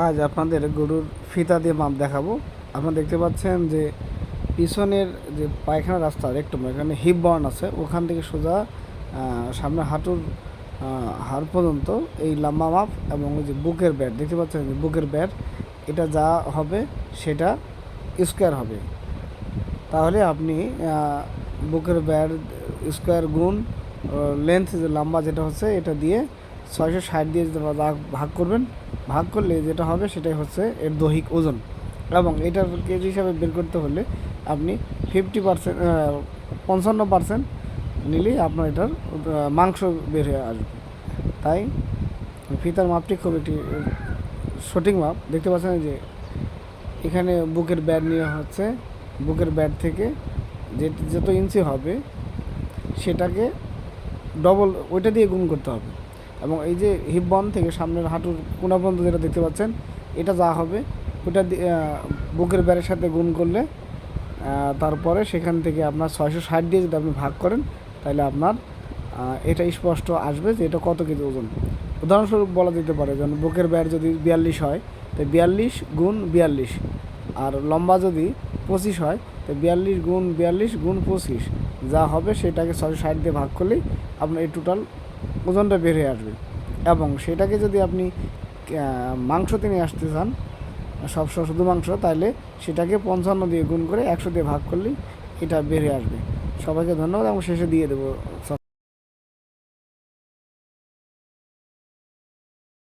আজ আপনাদের গরুর ফিতা দিয়ে মাপ দেখাবো। আপনারা দেখতে পাচ্ছেন যে পিছনের যে পায়খানা রাস্তা একটু এখানে হিপ বার্ন আছে, ওখান থেকে সোজা সামনে হাঁটুর হাড় পর্যন্ত এই লম্বা মাপ, এবং ওই যে বুকের ব্যাট দেখতে পাচ্ছেন, যে বুকের ব্যাট এটা যা হবে সেটা স্কোয়ার হবে। তাহলে আপনি বুকের ব্যাট স্কোয়ার গুণ লেন্থ যে লম্বা যেটা হচ্ছে এটা দিয়ে 660 দিয়ে যেটা ভাগ করবেন, ভাগ করলে যেটা হবে সেটাই হচ্ছে এর দৈহিক ওজন। এবং এটার কেজি হিসাবে বের করতে হলে আপনি 50%, 55% নিলেই আপনার এটার মাংস বের হয়ে আসবে। তাই ফিতার মাপটি খুব একটি সঠিক মাপ। দেখতে পাচ্ছেন যে এখানে বুকের ব্যাট নিয়ে হচ্ছে, বুকের ব্যাট থেকে যে যত ইঞ্চি হবে সেটাকে ডবল ওইটা দিয়ে গুণ করতে হবে। এবং এই যে হিপ বন থেকে সামনের হাঁটুর কোনা পর্যন্ত যেটা দেখতে পাচ্ছেন, এটা যা হবে ওইটা বুকের ব্যারের সাথে গুণ করলে তারপরে সেখান থেকে আপনার 660 দিয়ে যদি আপনি ভাগ করেন, তাহলে আপনার এটা স্পষ্ট আসবে যে এটা কত কেজি ওজন। উদাহরণস্বরূপ বলা যেতে পারে, যেমন বুকের ব্যাট যদি 42 হয়, তো 42 গুণ 42, আর লম্বা যদি 25 হয়, তো 42 গুণ 42 গুণ 25 যা হবে সেটাকে 660 দিয়ে ভাগ করলেই আপনার এই টোটাল ওজনটা বের হয়ে আসবে। এবং সেটাকে যদি আপনি মাংসতে নিয়ে আসতে চান, সবসময় শুধু মাংস, তাহলে সেটাকে 55 দিয়ে গুণ করে 100 দিয়ে ভাগ করলেই এটা বের হয়ে আসবে। সবাইকে ধন্যবাদ, এবং শেষে দিয়ে দেবো।